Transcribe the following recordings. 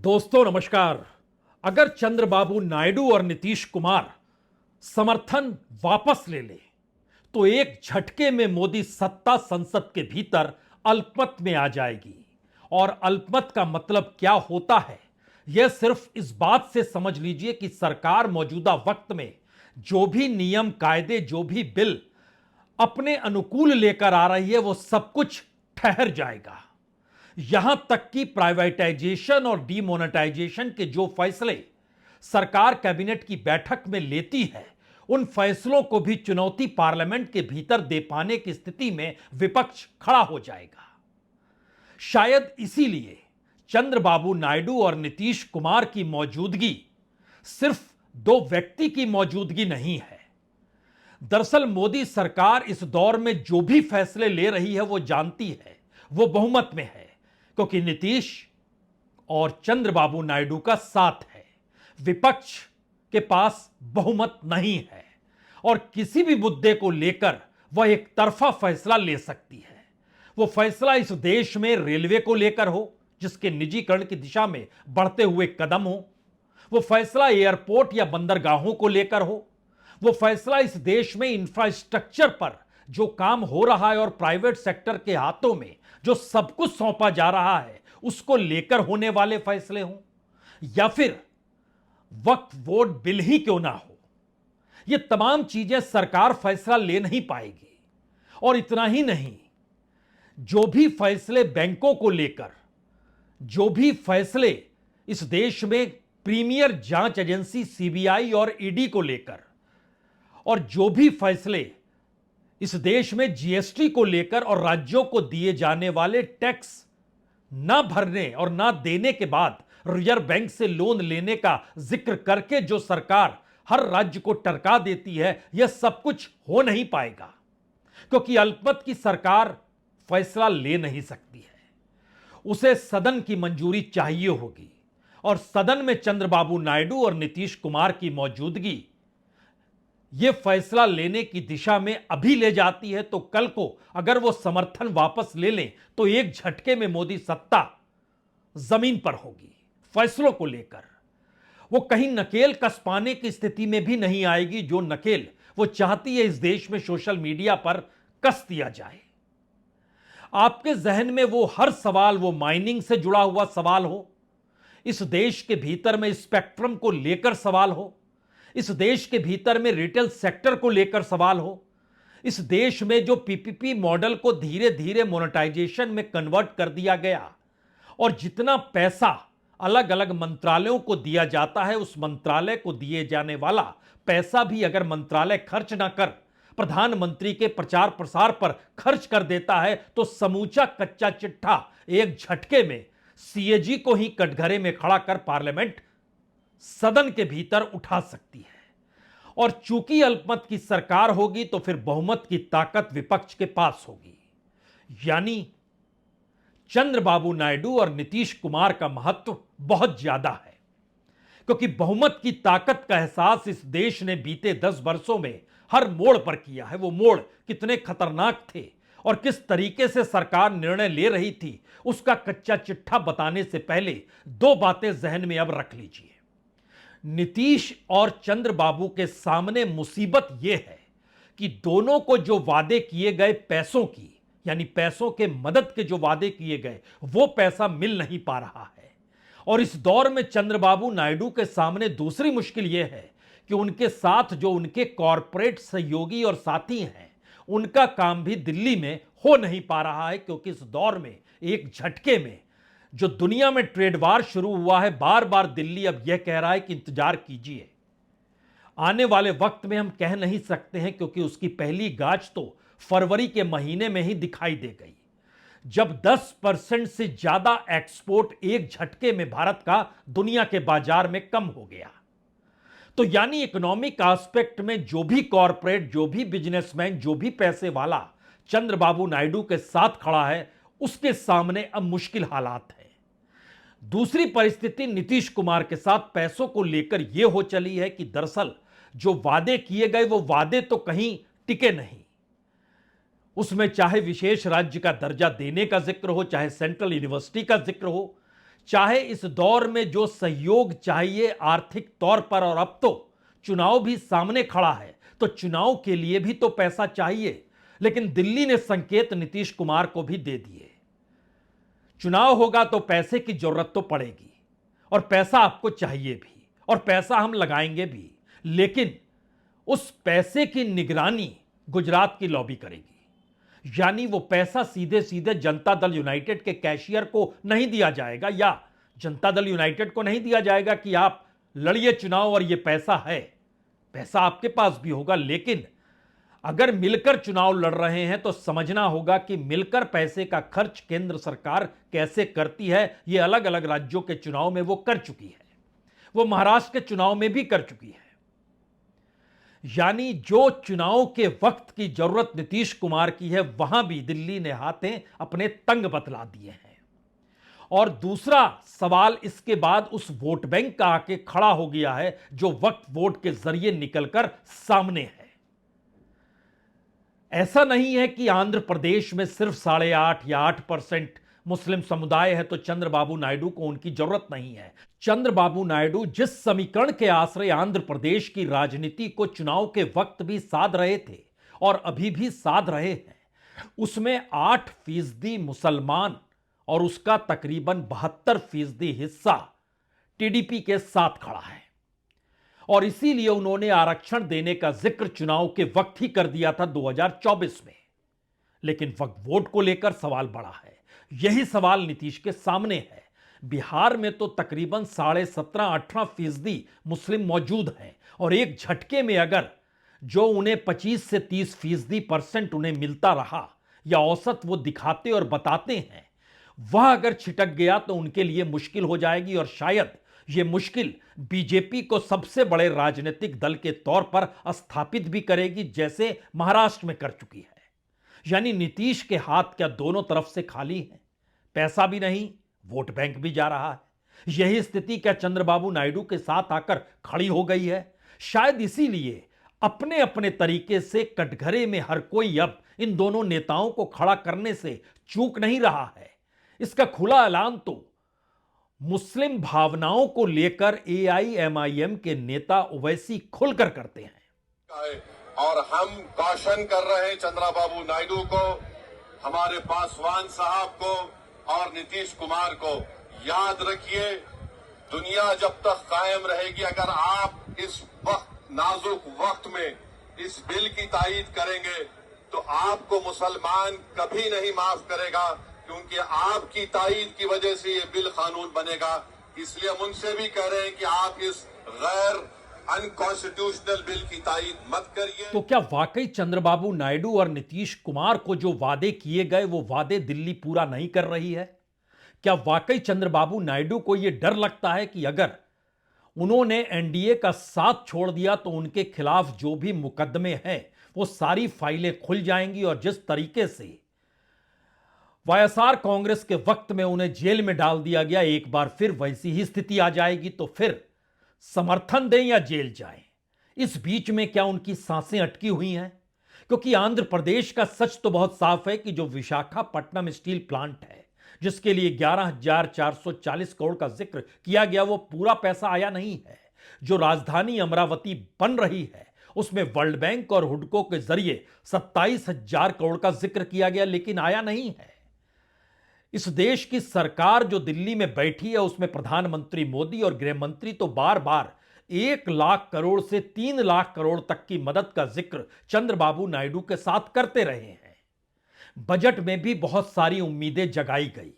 दोस्तों नमस्कार। अगर चंद्रबाबू नायडू और नीतीश कुमार समर्थन वापस ले ले तो एक झटके में मोदी सत्ता संसद के भीतर अल्पमत में आ जाएगी। और अल्पमत का मतलब क्या होता है यह सिर्फ इस बात से समझ लीजिए कि सरकार मौजूदा वक्त में जो भी नियम कायदे जो भी बिल अपने अनुकूल लेकर आ रही है वो सब कुछ ठहर जाएगा। यहां तक कि प्राइवेटाइजेशन और डीमोनेटाइजेशन के जो फैसले सरकार कैबिनेट की बैठक में लेती है उन फैसलों को भी चुनौती पार्लियामेंट के भीतर दे पाने की स्थिति में विपक्ष खड़ा हो जाएगा। शायद इसीलिए चंद्रबाबू नायडू और नीतीश कुमार की मौजूदगी सिर्फ दो व्यक्ति की मौजूदगी नहीं है। दरअसल मोदी सरकार इस दौर में जो भी फैसले ले रही है वो जानती है वो बहुमत में है, क्योंकि नीतीश और चंद्रबाबू नायडू का साथ है। विपक्ष के पास बहुमत नहीं है और किसी भी मुद्दे को लेकर वह एक तरफा फैसला ले सकती है। वो फैसला इस देश में रेलवे को लेकर हो जिसके निजीकरण की दिशा में बढ़ते हुए कदम हो, वो फैसला एयरपोर्ट या बंदरगाहों को लेकर हो, वो फैसला इस देश में इंफ्रास्ट्रक्चर पर जो काम हो रहा है और प्राइवेट सेक्टर के हाथों में जो सब कुछ सौंपा जा रहा है उसको लेकर होने वाले फैसले हों, या फिर वक्फ बोर्ड बिल ही क्यों ना हो, ये तमाम चीजें सरकार फैसला ले नहीं पाएगी। और इतना ही नहीं, जो भी फैसले बैंकों को लेकर, जो भी फैसले इस देश में प्रीमियर जांच एजेंसी सीबीआई और ईडी को लेकर, और जो भी फैसले इस देश में जीएसटी को लेकर और राज्यों को दिए जाने वाले टैक्स ना भरने और ना देने के बाद रिजर्व बैंक से लोन लेने का जिक्र करके जो सरकार हर राज्य को टरका देती है, यह सब कुछ हो नहीं पाएगा, क्योंकि अल्पमत की सरकार फैसला ले नहीं सकती है। उसे सदन की मंजूरी चाहिए होगी और सदन में चंद्रबाबू नायडू और नीतीश कुमार की मौजूदगी यह फैसला लेने की दिशा में अभी ले जाती है तो कल को अगर वो समर्थन वापस ले लें तो एक झटके में मोदी सत्ता जमीन पर होगी। फैसलों को लेकर वो कहीं नकेल कस पाने की स्थिति में भी नहीं आएगी जो नकेल वो चाहती है इस देश में सोशल मीडिया पर कस दिया जाए। आपके जहन में वो हर सवाल, वो माइनिंग से जुड़ा हुआ सवाल हो, इस देश के भीतर में स्पेक्ट्रम को लेकर सवाल हो, इस देश के भीतर में रिटेल सेक्टर को लेकर सवाल हो, इस देश में जो पीपीपी मॉडल को धीरे धीरे मोनेटाइजेशन में कन्वर्ट कर दिया गया और जितना पैसा अलग अलग मंत्रालयों को दिया जाता है उस मंत्रालय को दिए जाने वाला पैसा भी अगर मंत्रालय खर्च ना कर प्रधानमंत्री के प्रचार प्रसार पर खर्च कर देता है तो समूचा कच्चा चिट्ठा एक झटके में सीएजी को ही कटघरे में खड़ा कर पार्लियामेंट सदन के भीतर उठा सकती है। और चूंकि अल्पमत की सरकार होगी तो फिर बहुमत की ताकत विपक्ष के पास होगी, यानी चंद्रबाबू नायडू और नीतीश कुमार का महत्व बहुत ज्यादा है, क्योंकि बहुमत की ताकत का एहसास इस देश ने बीते 10 वर्षों में हर मोड़ पर किया है। वो मोड़ कितने खतरनाक थे और किस तरीके से सरकार निर्णय ले रही थी उसका कच्चा चिट्ठा बताने से पहले दो बातें जहन में अब रख लीजिए। नीतीश और चंद्रबाबू के सामने मुसीबत यह है कि दोनों को जो वादे किए गए पैसों की, यानी पैसों के मदद के जो वादे किए गए वो पैसा मिल नहीं पा रहा है। और इस दौर में चंद्रबाबू नायडू के सामने दूसरी मुश्किल यह है कि उनके साथ जो उनके कॉरपोरेट सहयोगी और साथी हैं उनका काम भी दिल्ली में हो नहीं पा रहा है, क्योंकि इस दौर में एक झटके में जो दुनिया में ट्रेड वार शुरू हुआ है, बार बार दिल्ली अब यह कह रहा है कि इंतजार कीजिए, आने वाले वक्त में हम कह नहीं सकते हैं, क्योंकि उसकी पहली गाज तो फरवरी के महीने में ही दिखाई दे गई जब 10% से ज्यादा एक्सपोर्ट एक झटके में भारत का दुनिया के बाजार में कम हो गया। तो यानी इकोनॉमिक एस्पेक्ट में जो भी कॉरपोरेट, जो भी बिजनेसमैन, जो भी पैसे वाला चंद्रबाबू नायडू के साथ खड़ा है उसके सामने अब मुश्किल हालात है। दूसरी परिस्थिति नीतीश कुमार के साथ पैसों को लेकर यह हो चली है कि दरअसल जो वादे किए गए वो वादे तो कहीं टिके नहीं। उसमें चाहे विशेष राज्य का दर्जा देने का जिक्र हो, चाहे सेंट्रल यूनिवर्सिटी का जिक्र हो, चाहे इस दौर में जो सहयोग चाहिए आर्थिक तौर पर, और अब तो चुनाव भी सामने खड़ा है तो चुनाव के लिए भी तो पैसा चाहिए। लेकिन दिल्ली ने संकेत नीतीश कुमार को भी दे दिए। चुनाव होगा तो पैसे की जरूरत तो पड़ेगी, और पैसा आपको चाहिए भी, और पैसा हम लगाएंगे भी, लेकिन उस पैसे की निगरानी गुजरात की लॉबी करेगी। यानी वो पैसा सीधे सीधे जनता दल यूनाइटेड के कैशियर को नहीं दिया जाएगा, या जनता दल यूनाइटेड को नहीं दिया जाएगा कि आप लड़िए चुनाव और ये पैसा है। पैसा आपके पास भी होगा, लेकिन अगर मिलकर चुनाव लड़ रहे हैं तो समझना होगा कि मिलकर पैसे का खर्च केंद्र सरकार कैसे करती है। यह अलग अलग राज्यों के चुनाव में वो कर चुकी है, वो महाराष्ट्र के चुनाव में भी कर चुकी है। यानी जो चुनाव के वक्त की जरूरत नीतीश कुमार की है, वहां भी दिल्ली ने हाथें अपने तंग बतला दिए हैं। और दूसरा सवाल इसके बाद उस वोट बैंक का आके खड़ा हो गया है जो वक्त वोट के जरिए निकलकर सामने है। ऐसा नहीं है कि आंध्र प्रदेश में सिर्फ 8.5 या 8% मुस्लिम समुदाय है तो चंद्रबाबू नायडू को उनकी जरूरत नहीं है। चंद्रबाबू नायडू जिस समीकरण के आश्रय आंध्र प्रदेश की राजनीति को चुनाव के वक्त भी साध रहे थे और अभी भी साध रहे हैं, उसमें 8% मुसलमान और उसका तकरीबन 72% हिस्सा टीडीपी के साथ खड़ा है। और इसीलिए उन्होंने आरक्षण देने का जिक्र चुनाव के वक्त ही कर दिया था 2024 में। लेकिन वक्त वोट को लेकर सवाल बड़ा है। यही सवाल नीतीश के सामने है। बिहार में तो तकरीबन 17.5-18% मुस्लिम मौजूद हैं, और एक झटके में अगर जो उन्हें 25 से 30% उन्हें मिलता रहा, या औसत वो दिखाते और बताते हैं, वह अगर छिटक गया तो उनके लिए मुश्किल हो जाएगी। और शायद यह मुश्किल बीजेपी को सबसे बड़े राजनीतिक दल के तौर पर स्थापित भी करेगी, जैसे महाराष्ट्र में कर चुकी है। यानी नीतीश के हाथ क्या दोनों तरफ से खाली हैं? पैसा भी नहीं, वोट बैंक भी जा रहा है। यही स्थिति क्या चंद्रबाबू नायडू के साथ आकर खड़ी हो गई है? शायद इसीलिए अपने अपने तरीके से कटघरे में हर कोई अब इन दोनों नेताओं को खड़ा करने से चूक नहीं रहा है। इसका खुला ऐलान तो मुस्लिम भावनाओं को लेकर एआईएमआईएम के नेता ओवैसी खुलकर करते हैं। और हम कॉशन कर रहे हैं चंद्रबाबू नायडू को, हमारे पासवान साहब को और नीतीश कुमार को, याद रखिए, दुनिया जब तक कायम रहेगी, अगर आप इस वक्त नाजुक वक्त में इस बिल की तायीद करेंगे तो आपको मुसलमान कभी नहीं माफ करेगा, क्योंकि आपकी तायीद की वजह से ये बिल कानून बनेगा। इसलिए हम उनसे भी कह रहे हैं कि आप इस गैर अनकॉन्स्टिट्यूशनल बिल की तायीद मत करिए। तो क्या वाकई चंद्रबाबू नायडू और नीतीश कुमार को जो वादे किए गए वो वादे दिल्ली पूरा नहीं कर रही है? क्या वाकई चंद्रबाबू नायडू को यह डर लगता है कि अगर उन्होंने एनडीए का साथ छोड़ दिया तो उनके खिलाफ जो भी मुकदमे हैं वो सारी फाइलें खुल जाएंगी, और जिस तरीके से वाईएसआर कांग्रेस के वक्त में उन्हें जेल में डाल दिया गया, एक बार फिर वैसी ही स्थिति आ जाएगी। तो फिर समर्थन दें या जेल जाएं, इस बीच में क्या उनकी सांसें अटकी हुई हैं? क्योंकि आंध्र प्रदेश का सच तो बहुत साफ है कि जो विशाखापट्टनम स्टील प्लांट है, जिसके लिए 11,440 करोड़ का जिक्र किया गया, वो पूरा पैसा आया नहीं है। जो राजधानी अमरावती बन रही है उसमें वर्ल्ड बैंक और हुडको के जरिए 27,000 करोड़ का जिक्र किया गया, लेकिन आया नहीं है। इस देश की सरकार जो दिल्ली में बैठी है उसमें प्रधानमंत्री मोदी और गृह मंत्री तो बार बार 1 लाख करोड़ से 3 लाख करोड़ तक की मदद का जिक्र चंद्रबाबू नायडू के साथ करते रहे हैं। बजट में भी बहुत सारी उम्मीदें जगाई गई,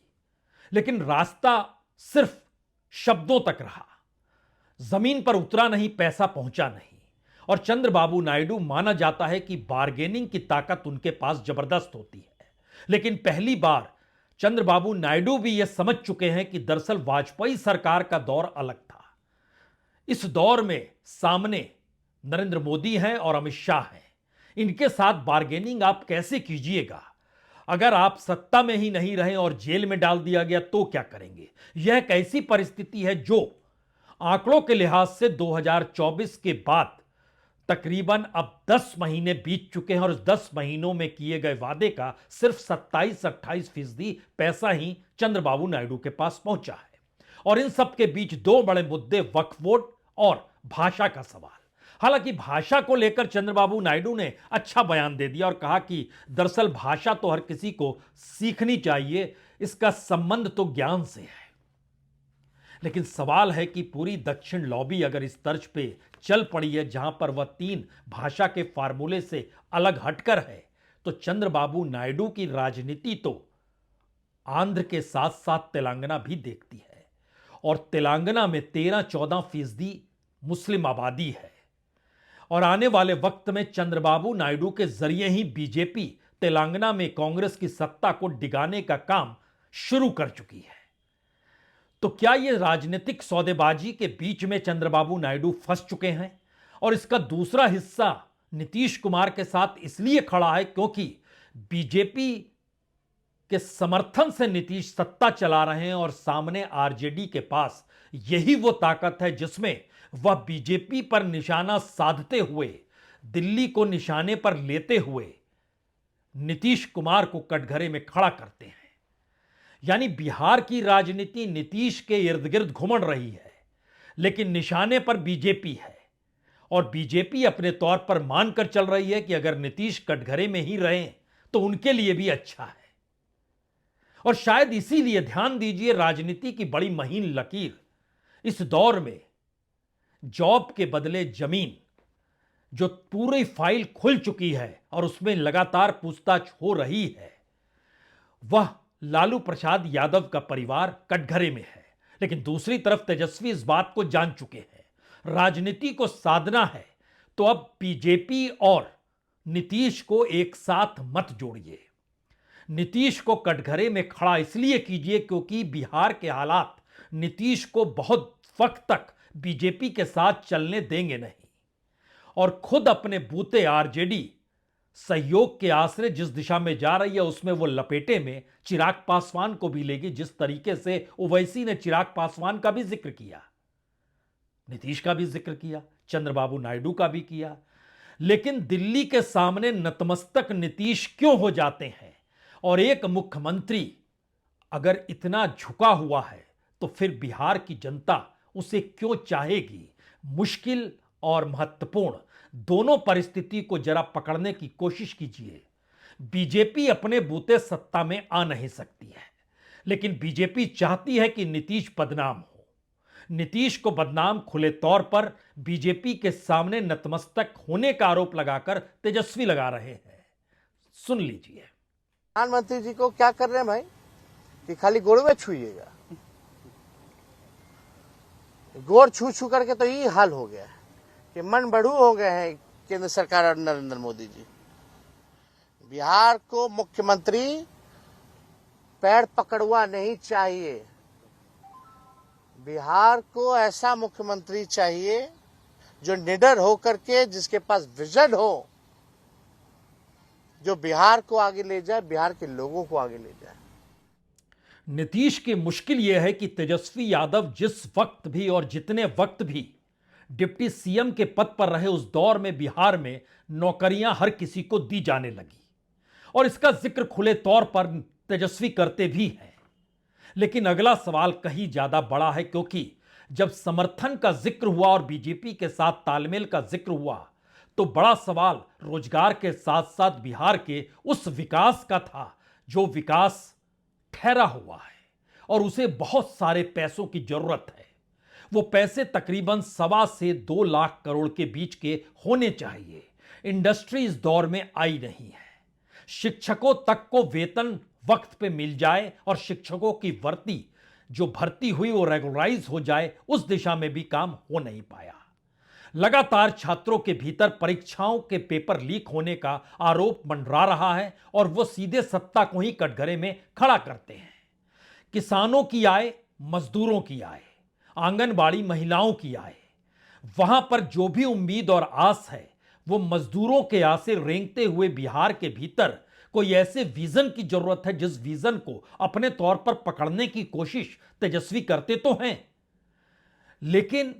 लेकिन रास्ता सिर्फ शब्दों तक रहा, जमीन पर उतरा नहीं, पैसा पहुंचा नहीं। और चंद्रबाबू नायडू माना जाता है कि बार्गेनिंग की ताकत उनके पास जबरदस्त होती है, लेकिन पहली बार चंद्रबाबू नायडू भी यह समझ चुके हैं कि दरअसल वाजपेयी सरकार का दौर अलग था। इस दौर में सामने नरेंद्र मोदी हैं और अमित शाह हैं। इनके साथ बार्गेनिंग आप कैसे कीजिएगा? अगर आप सत्ता में ही नहीं रहे और जेल में डाल दिया गया तो क्या करेंगे? यह एक ऐसी परिस्थिति है जो आंकड़ों के लिहाज से 2024 के बाद तकरीबन अब 10 महीने बीत चुके हैं, और 10 महीनों में किए गए वादे का सिर्फ 27-28% पैसा ही चंद्रबाबू नायडू के पास पहुंचा है। और इन सब के बीच दो बड़े मुद्दे, वक्फ बोर्ड और भाषा का सवाल। हालांकि भाषा को लेकर चंद्रबाबू नायडू ने अच्छा बयान दे दिया और कहा कि दरअसल भाषा तो हर किसी को सीखनी चाहिए, इसका संबंध तो ज्ञान से है। लेकिन सवाल है कि पूरी दक्षिण लॉबी अगर इस तर्ज पे चल पड़ी है जहां पर वह 3 भाषा के फार्मूले से अलग हटकर है, तो चंद्रबाबू नायडू की राजनीति तो आंध्र के साथ साथ तेलंगाना भी देखती है, और तेलंगाना में 13-14% मुस्लिम आबादी है। और आने वाले वक्त में चंद्रबाबू नायडू के जरिए ही बीजेपी तेलंगाना में कांग्रेस की सत्ता को डिगाने का काम शुरू कर चुकी है। तो क्या यह राजनीतिक सौदेबाजी के बीच में चंद्रबाबू नायडू फंस चुके हैं? और इसका दूसरा हिस्सा नीतीश कुमार के साथ इसलिए खड़ा है क्योंकि बीजेपी के समर्थन से नीतीश सत्ता चला रहे हैं और सामने आरजेडी के पास यही वो ताकत है जिसमें वह बीजेपी पर निशाना साधते हुए, दिल्ली को निशाने पर लेते हुए नीतीश कुमार को कटघरे में खड़ा करते हैं। यानी बिहार की राजनीति नीतीश के इर्द गिर्द घुमड़ रही है, लेकिन निशाने पर बीजेपी है, और बीजेपी अपने तौर पर मानकर चल रही है कि अगर नीतीश कटघरे में ही रहें तो उनके लिए भी अच्छा है। और शायद इसीलिए ध्यान दीजिए, राजनीति की बड़ी महीन लकीर इस दौर में जॉब के बदले जमीन, जो पूरी फाइल खुल चुकी है और उसमें लगातार पूछताछ हो रही है, वह लालू प्रसाद यादव का परिवार कटघरे में है। लेकिन दूसरी तरफ तेजस्वी इस बात को जान चुके हैं, राजनीति को साधना है तो अब बीजेपी और नीतीश को एक साथ मत जोड़िए। नीतीश को कटघरे में खड़ा इसलिए कीजिए क्योंकि बिहार के हालात नीतीश को बहुत वक्त तक बीजेपी के साथ चलने देंगे नहीं, और खुद अपने बूते आरजेडी सहयोग के आश्रय जिस दिशा में जा रही है उसमें वो लपेटे में चिराग पासवान को भी लेगी। जिस तरीके से ओवैसी ने चिराग पासवान का भी जिक्र किया, नीतीश का भी जिक्र किया, चंद्रबाबू नायडू का भी किया, लेकिन दिल्ली के सामने नतमस्तक नीतीश क्यों हो जाते हैं? और एक मुख्यमंत्री अगर इतना झुका हुआ है तो फिर बिहार की जनता उसे क्यों चाहेगी? मुश्किल और महत्वपूर्ण दोनों परिस्थिति को जरा पकड़ने की कोशिश कीजिए। बीजेपी अपने बूते सत्ता में आ नहीं सकती है, लेकिन बीजेपी चाहती है कि नीतीश बदनाम हो। नीतीश को बदनाम खुले तौर पर बीजेपी के सामने नतमस्तक होने का आरोप लगाकर तेजस्वी लगा रहे हैं। सुन लीजिए। प्रधानमंत्री जी को क्या कर रहे हैं भाई कि खाली गोड़ में छुइएगा? गोड़ छू छू करके तो ये हाल हो गया है कि मन बढ़ू हो गए हैं केंद्र सरकार और नरेंद्र मोदी जी। बिहार को मुख्यमंत्री पैर पकड़वा नहीं चाहिए। बिहार को ऐसा मुख्यमंत्री चाहिए जो निडर हो करके, जिसके पास विजन हो, जो बिहार को आगे ले जाए, बिहार के लोगों को आगे ले जाए। नीतीश की मुश्किल यह है कि तेजस्वी यादव जिस वक्त भी और जितने वक्त भी डिप्टी सीएम के पद पर रहे उस दौर में बिहार में नौकरियां हर किसी को दी जाने लगी, और इसका जिक्र खुले तौर पर तेजस्वी करते भी हैं। लेकिन अगला सवाल कहीं ज्यादा बड़ा है, क्योंकि जब समर्थन का जिक्र हुआ और बीजेपी के साथ तालमेल का जिक्र हुआ तो बड़ा सवाल रोजगार के साथ साथ बिहार के उस विकास का था जो विकास ठहरा हुआ है और उसे बहुत सारे पैसों की जरूरत है। वो पैसे तकरीबन 1.25 से 2 लाख करोड़ के बीच के होने चाहिए। इंडस्ट्री इस दौर में आई नहीं है। शिक्षकों तक को वेतन वक्त पे मिल जाए और शिक्षकों की भर्ती हुई वो रेगुलराइज हो जाए, उस दिशा में भी काम हो नहीं पाया। लगातार छात्रों के भीतर परीक्षाओं के पेपर लीक होने का आरोप मंडरा रहा है और वो सीधे सत्ता को ही कटघरे में खड़ा करते हैं। किसानों की आय, मजदूरों की आय, आंगनबाड़ी महिलाओं की आय, वहां पर जो भी उम्मीद और आस है वो मजदूरों के आसे रेंगते हुए बिहार के भीतर कोई ऐसे विजन की जरूरत है जिस विजन को अपने तौर पर पकड़ने की कोशिश तेजस्वी करते तो हैं, लेकिन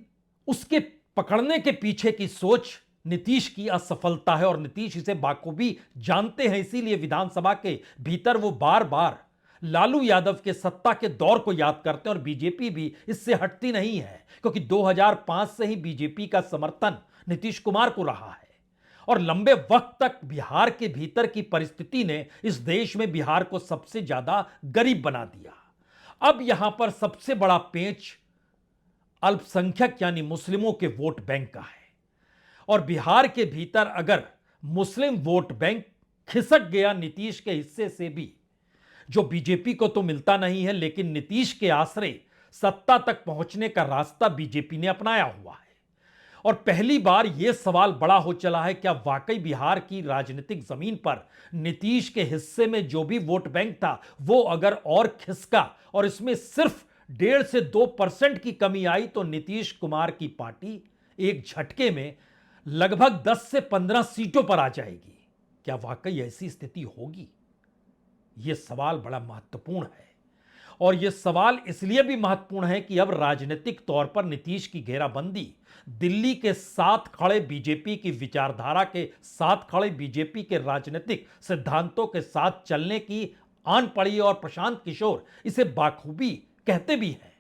उसके पकड़ने के पीछे की सोच नीतीश की असफलता है और नीतीश इसे बाखूबी जानते हैं। इसीलिए विधानसभा के भीतर वो बार बार लालू यादव के सत्ता के दौर को याद करते हैं और बीजेपी भी इससे हटती नहीं है, क्योंकि 2005 से ही बीजेपी का समर्थन नीतीश कुमार को रहा है और लंबे वक्त तक बिहार के भीतर की परिस्थिति ने इस देश में बिहार को सबसे ज्यादा गरीब बना दिया। अब यहां पर सबसे बड़ा पेंच अल्पसंख्यक यानी मुस्लिमों के वोट बैंक का है और बिहार के भीतर अगर मुस्लिम वोट बैंक खिसक गया नीतीश के हिस्से से भी, जो बीजेपी को तो मिलता नहीं है, लेकिन नीतीश के आश्रय सत्ता तक पहुंचने का रास्ता बीजेपी ने अपनाया हुआ है। और पहली बार यह सवाल बड़ा हो चला है, क्या वाकई बिहार की राजनीतिक जमीन पर नीतीश के हिस्से में जो भी वोट बैंक था वो अगर और खिसका और इसमें सिर्फ 1.5 से 2% की कमी आई तो नीतीश कुमार की पार्टी एक झटके में लगभग 10 से 15 सीटों पर आ जाएगी। क्या वाकई ऐसी स्थिति होगी? यह सवाल बड़ा महत्वपूर्ण है और यह सवाल इसलिए भी महत्वपूर्ण है कि अब राजनीतिक तौर पर नीतीश की घेराबंदी दिल्ली के साथ खड़े बीजेपी की विचारधारा के साथ खड़े बीजेपी के राजनीतिक सिद्धांतों के साथ चलने की आन पड़ी और प्रशांत किशोर इसे बाखूबी कहते भी हैं।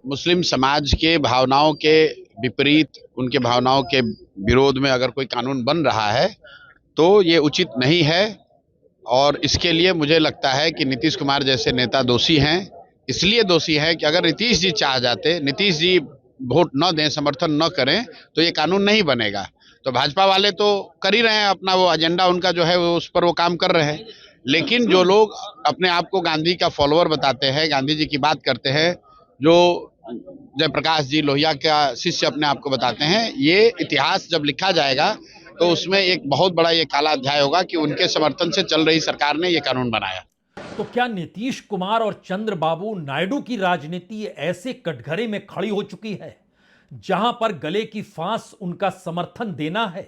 मुस्लिम समाज के भावनाओं के विपरीत, उनके भावनाओं के विरोध में अगर कोई कानून बन रहा है तो ये उचित नहीं है और इसके लिए मुझे लगता है कि नीतीश कुमार जैसे नेता दोषी हैं। इसलिए दोषी हैं कि अगर नीतीश जी चाह जाते, नीतीश जी वोट न दें, समर्थन न करें तो ये कानून नहीं बनेगा। तो भाजपा वाले तो कर ही रहे हैं अपना, वो एजेंडा उनका जो है वो उस पर वो काम कर रहे हैं। लेकिन जो लोग अपने आप को गांधी का फॉलोअर बताते हैं, गांधी जी की बात करते हैं, जो जयप्रकाश जी लोहिया का शिष्य अपने आप को बताते हैं, ये इतिहास जब लिखा जाएगा तो उसमें एक बहुत बड़ा ये काला अध्याय होगा कि उनके समर्थन से चल रही सरकार ने ये कानून बनाया। तो क्या नीतीश कुमार और चंद्रबाबू नायडू की राजनीति ऐसे कटघरे में खड़ी हो चुकी है जहां पर गले की फांस उनका समर्थन देना है?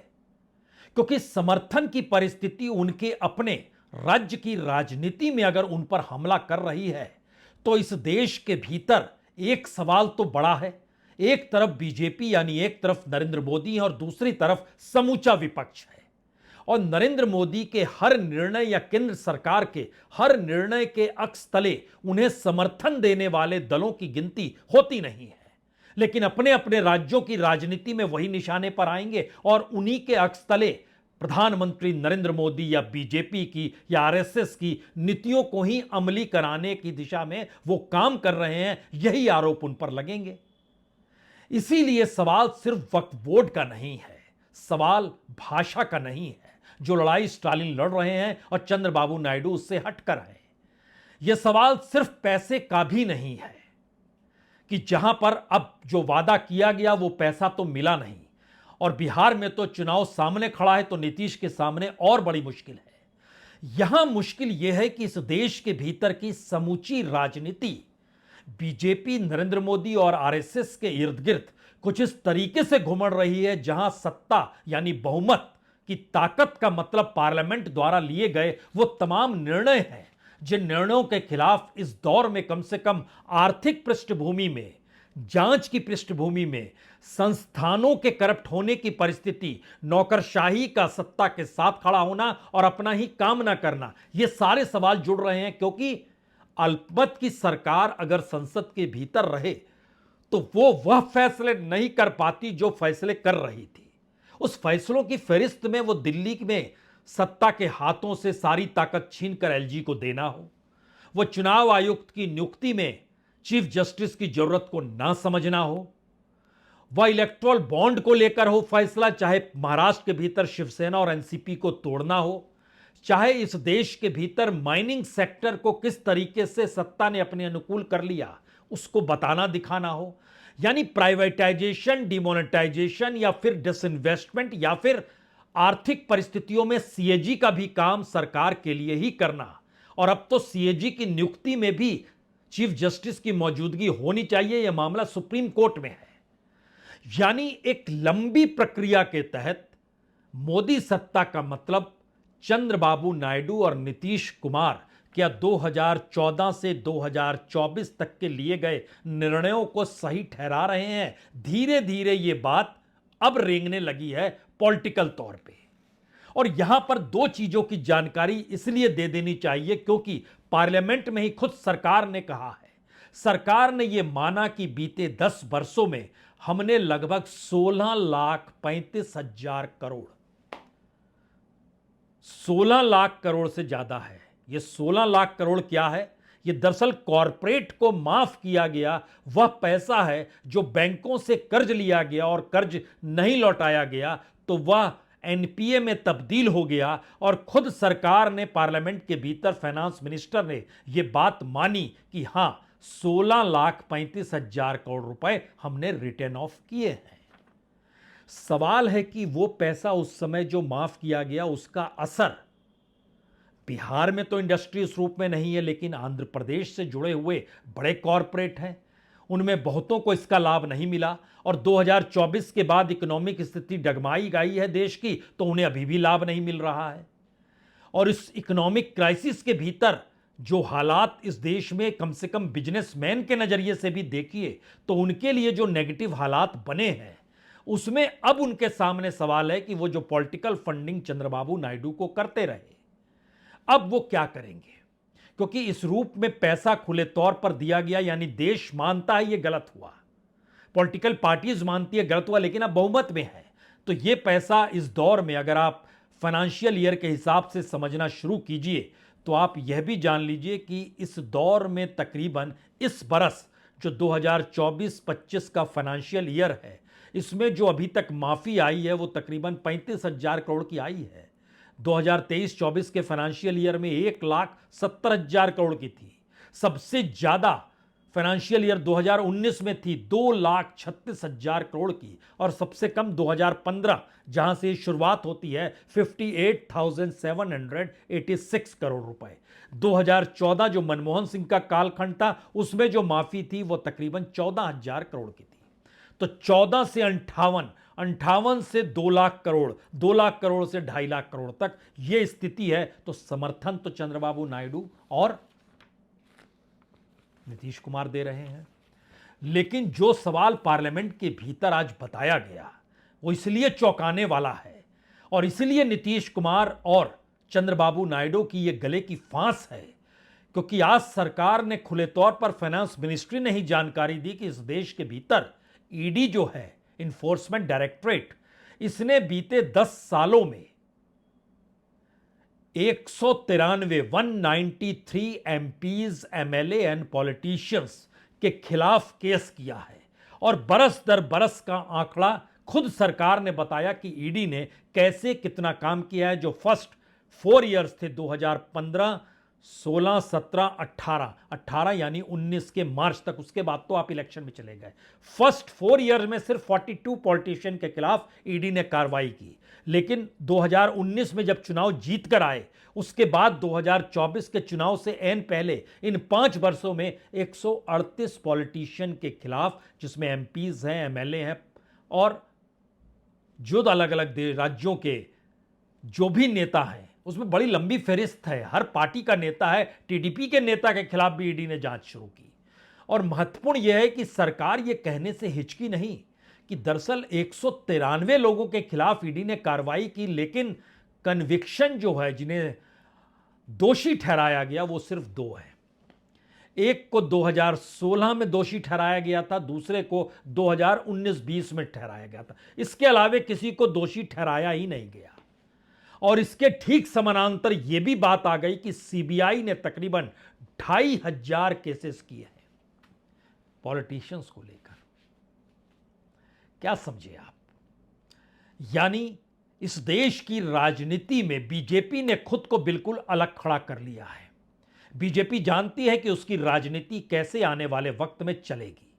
क्योंकि समर्थन की परिस्थिति उनके अपने राज्य की राजनीति में अगर उन पर हमला कर रही है तो इस देश के भीतर एक सवाल तो बड़ा है। एक तरफ बीजेपी यानी एक तरफ नरेंद्र मोदी है और दूसरी तरफ समूचा विपक्ष है और नरेंद्र मोदी के हर निर्णय या केंद्र सरकार के हर निर्णय के अक्स तले उन्हें समर्थन देने वाले दलों की गिनती होती नहीं है, लेकिन अपने अपने राज्यों की राजनीति में वही निशाने पर आएंगे और उन्हीं के अक्स तले प्रधानमंत्री नरेंद्र मोदी या बीजेपी की या आरएसएस की नीतियों को ही अमली कराने की दिशा में वो काम कर रहे हैं, यही आरोप उन पर लगेंगे। इसीलिए सवाल सिर्फ वक्फ बोर्ड का नहीं है, सवाल भाषा का नहीं है, जो लड़ाई स्टालिन लड़ रहे हैं और चंद्रबाबू नायडू उससे हटकर है। यह सवाल सिर्फ पैसे का भी नहीं है कि जहां पर अब जो वादा किया गया वो पैसा तो मिला नहीं और बिहार में तो चुनाव सामने खड़ा है तो नीतीश के सामने और बड़ी मुश्किल है। यहां मुश्किल यह है कि इस देश के भीतर की समूची राजनीति बीजेपी, नरेंद्र मोदी और आरएसएस के इर्द गिर्द कुछ इस तरीके से घुमड़ रही है जहां सत्ता यानी बहुमत की ताकत का मतलब पार्लियामेंट द्वारा लिए गए वो तमाम निर्णय हैं जिन निर्णयों के खिलाफ इस दौर में कम से कम आर्थिक पृष्ठभूमि में, जांच की पृष्ठभूमि में, संस्थानों के करप्ट होने की परिस्थिति, नौकरशाही का सत्ता के साथ खड़ा होना और अपना ही काम ना करना, ये सारे सवाल जुड़ रहे हैं। क्योंकि अल्पमत की सरकार अगर संसद के भीतर रहे तो वो वह फैसले नहीं कर पाती जो फैसले कर रही थी। उस फैसलों की फहरिस्त में वो दिल्ली में सत्ता के हाथों से सारी ताकत छीनकर एलजी को देना हो, वो चुनाव आयुक्त की नियुक्ति में चीफ जस्टिस की जरूरत को ना समझना हो, वह इलेक्टोरल बॉन्ड को लेकर हो फैसला, चाहे महाराष्ट्र के भीतर शिवसेना और एनसीपी को तोड़ना हो, चाहे इस देश के भीतर माइनिंग सेक्टर को किस तरीके से सत्ता ने अपने अनुकूल कर लिया उसको बताना दिखाना हो, यानी प्राइवेटाइजेशन, डिमोनेटाइजेशन या फिर डिसइन्वेस्टमेंट या फिर आर्थिक परिस्थितियों में सीएजी का भी काम सरकार के लिए ही करना। और अब तो सीएजी की नियुक्ति में भी चीफ जस्टिस की मौजूदगी होनी चाहिए, यह मामला सुप्रीम कोर्ट में है। यानी एक लंबी प्रक्रिया के तहत मोदी सत्ता का मतलब चंद्रबाबू नायडू और नीतीश कुमार क्या 2014 से 2024 तक के लिए गए निर्णयों को सही ठहरा रहे हैं? धीरे धीरे यह बात अब रेंगने लगी है पॉलिटिकल तौर पे। और यहां पर दो चीजों की जानकारी इसलिए दे देनी चाहिए क्योंकि पार्लियामेंट में ही खुद सरकार ने कहा है, सरकार ने यह माना कि बीते 10 वर्षों में हमने लगभग 16,35,000 करोड़, 16 लाख करोड़ से ज्यादा है। यह 16 लाख करोड़ क्या है? यह दरअसल कॉरपोरेट को माफ किया गया वह पैसा है जो बैंकों से कर्ज लिया गया और कर्ज नहीं लौटाया गया तो वह एनपीए में तब्दील हो गया। और खुद सरकार ने पार्लियामेंट के भीतर फाइनेंस मिनिस्टर ने यह बात मानी कि हां 16,35,000 करोड़ रुपए हमने रिटर्न ऑफ किए हैं। सवाल है कि वो पैसा उस समय जो माफ किया गया उसका असर बिहार में तो इंडस्ट्री इस रूप में नहीं है, लेकिन आंध्र प्रदेश से जुड़े हुए बड़े कॉरपोरेट हैं, उनमें बहुतों को इसका लाभ नहीं मिला। और 2024 के बाद इकोनॉमिक स्थिति डगमगाई गई है देश की, तो उन्हें अभी भी लाभ नहीं मिल रहा है। और इस इकोनॉमिक क्राइसिस के भीतर जो हालात इस देश में कम से कम बिजनेसमैन के नजरिए से भी देखिए तो उनके लिए जो नेगेटिव हालात बने हैं उसमें अब उनके सामने सवाल है कि वो जो पॉलिटिकल फंडिंग चंद्रबाबू नायडू को करते रहे, अब वो क्या करेंगे? क्योंकि इस रूप में पैसा खुले तौर पर दिया गया, यानी देश मानता है ये गलत हुआ, पॉलिटिकल पार्टीज मानती है गलत हुआ, लेकिन अब बहुमत में है। तो ये पैसा इस दौर में अगर आप फाइनेंशियल ईयर के हिसाब से समझना शुरू कीजिए तो आप यह भी जान लीजिए कि इस दौर में तकरीबन इस बरस जो 2024-25 का फाइनेंशियल ईयर है, इसमें जो अभी तक माफी आई है वो तकरीबन 35,000 करोड़ की आई है। 2023-24 के फाइनेंशियल ईयर में 1,70,000 करोड़ की थी। सबसे ज्यादा फाइनेंशियल ईयर 2019 में थी 2,36,000 करोड़ की, और सबसे कम 2015 जहां से शुरुआत होती है 58,786 करोड़ रुपए। 2014 जो मनमोहन सिंह का कालखंड था उसमें जो माफी थी वो तकरीबन 14,000 करोड़ की थी। तो 14 से 58 से 2 लाख करोड़, 2 लाख करोड़ से 2.5 लाख करोड़ तक यह स्थिति है। तो समर्थन तो चंद्रबाबू नायडू और नीतीश कुमार दे रहे हैं, लेकिन जो सवाल पार्लियामेंट के भीतर आज बताया गया वो इसलिए चौंकाने वाला है और इसलिए नीतीश कुमार और चंद्रबाबू नायडू की यह गले की फांस है, क्योंकि आज सरकार ने खुले तौर पर फाइनेंस मिनिस्ट्री ने ही जानकारी दी कि इस देश के भीतर ईडी जो है, इन्फोर्समेंट डायरेक्टरेट, इसने बीते 10 सालों में 193 एमपीज, एमएलए एंड पॉलिटिशियंस के खिलाफ केस किया है। और बरस दर बरस का आंकड़ा खुद सरकार ने बताया कि ईडी ने कैसे कितना काम किया है। जो फर्स्ट 4 इयर्स थे 2015, 16, 17, 18 यानी 19 के मार्च तक, उसके बाद तो आप इलेक्शन में चले गए। फर्स्ट 4 ईयर में सिर्फ 42 पॉलिटिशियन के खिलाफ ईडी ने कार्रवाई की, लेकिन 2019 में जब चुनाव जीत कर आए उसके बाद 2024 के चुनाव से एन पहले इन 5 वर्षों में 138 पॉलिटिशियन के खिलाफ, जिसमें एमपीज हैं, एमएलए हैं और जो अलग अलग राज्यों के जो भी नेता हैं, उसमें बड़ी लंबी फहरिस्त है। हर पार्टी का नेता है, टीडीपी के नेता के खिलाफ भी ईडी ने जांच शुरू की। और महत्वपूर्ण यह है कि सरकार यह कहने से हिचकी नहीं कि दरअसल 193 लोगों के खिलाफ ईडी ने कार्रवाई की, लेकिन कन्विक्शन जो है, जिन्हें दोषी ठहराया गया, वो सिर्फ 2 है। एक को 2016 में दोषी ठहराया गया था, दूसरे को 2019-20 में ठहराया गया था। इसके अलावा किसी को दोषी ठहराया ही नहीं गया। और इसके ठीक समानांतर यह भी बात आ गई कि सीबीआई ने तकरीबन 2,500 केसेस किए हैं पॉलिटिशियंस को लेकर। क्या समझे आप? यानी इस देश की राजनीति में बीजेपी ने खुद को बिल्कुल अलग खड़ा कर लिया है। बीजेपी जानती है कि उसकी राजनीति कैसे आने वाले वक्त में चलेगी,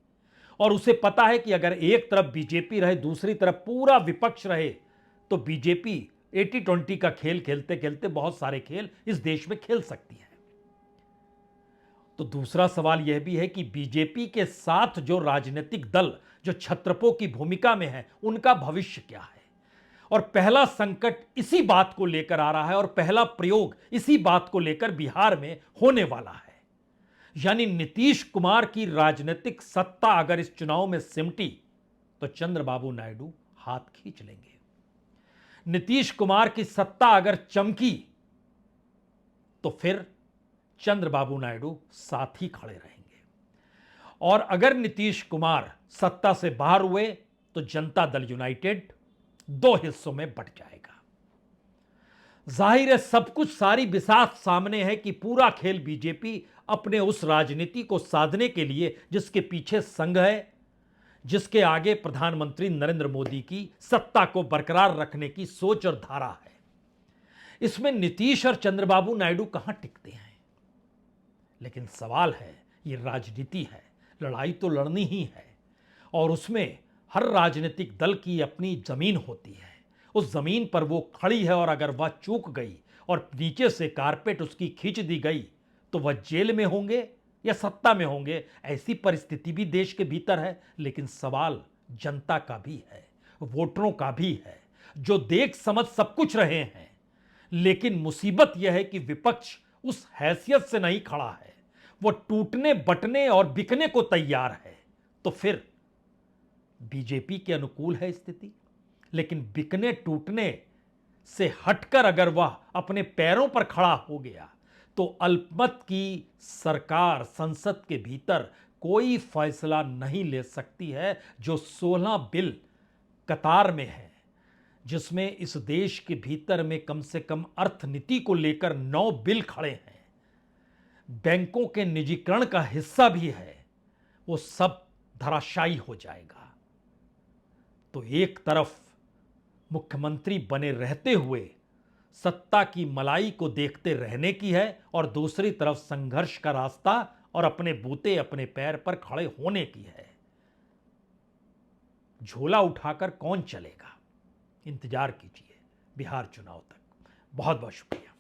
और उसे पता है कि अगर एक तरफ बीजेपी रहे, दूसरी तरफ पूरा विपक्ष रहे, तो बीजेपी 80-20 का खेल खेलते खेलते बहुत सारे खेल इस देश में खेल सकती है। तो दूसरा सवाल यह भी है कि बीजेपी के साथ जो राजनीतिक दल जो छत्रपों की भूमिका में है, उनका भविष्य क्या है? और पहला संकट इसी बात को लेकर आ रहा है और पहला प्रयोग इसी बात को लेकर बिहार में होने वाला है। यानी नीतीश कुमार की राजनीतिक सत्ता अगर इस चुनाव में सिमटी तो चंद्रबाबू नायडू हाथ खींच लेंगे। नीतीश कुमार की सत्ता अगर चमकी तो फिर चंद्रबाबू नायडू साथ ही खड़े रहेंगे। और अगर नीतीश कुमार सत्ता से बाहर हुए तो जनता दल यूनाइटेड दो हिस्सों में बंट जाएगा। जाहिर है सब कुछ सारी बिसात सामने है कि पूरा खेल बीजेपी अपने उस राजनीति को साधने के लिए जिसके पीछे संघ है, जिसके आगे प्रधानमंत्री नरेंद्र मोदी की सत्ता को बरकरार रखने की सोच और धारा है, इसमें नीतीश और चंद्रबाबू नायडू कहां टिकते हैं। लेकिन सवाल है, ये राजनीति है, लड़ाई तो लड़नी ही है और उसमें हर राजनीतिक दल की अपनी जमीन होती है। उस जमीन पर वो खड़ी है और अगर वह चूक गई और नीचे से कारपेट उसकी खींच दी गई तो वह जेल में होंगे या सत्ता में होंगे, ऐसी परिस्थिति भी देश के भीतर है। लेकिन सवाल जनता का भी है, वोटरों का भी है, जो देख समझ सब कुछ रहे हैं। लेकिन मुसीबत यह है कि विपक्ष उस हैसियत से नहीं खड़ा है, वो टूटने बटने और बिकने को तैयार है। तो फिर बीजेपी के अनुकूल है स्थिति, लेकिन बिकने टूटने से हटकर अगर वह अपने पैरों पर खड़ा हो गया तो अल्पमत की सरकार संसद के भीतर कोई फैसला नहीं ले सकती है। जो 16 बिल कतार में है, जिसमें इस देश के भीतर में कम से कम अर्थनीति को लेकर 9 बिल खड़े हैं, बैंकों के निजीकरण का हिस्सा भी है, वो सब धराशायी हो जाएगा। तो एक तरफ मुख्यमंत्री बने रहते हुए सत्ता की मलाई को देखते रहने की है और दूसरी तरफ संघर्ष का रास्ता और अपने बूते अपने पैर पर खड़े होने की है। झोला उठाकर कौन चलेगा, इंतजार कीजिए बिहार चुनाव तक। बहुत बहुत शुक्रिया,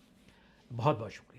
बहुत बहुत शुक्रिया।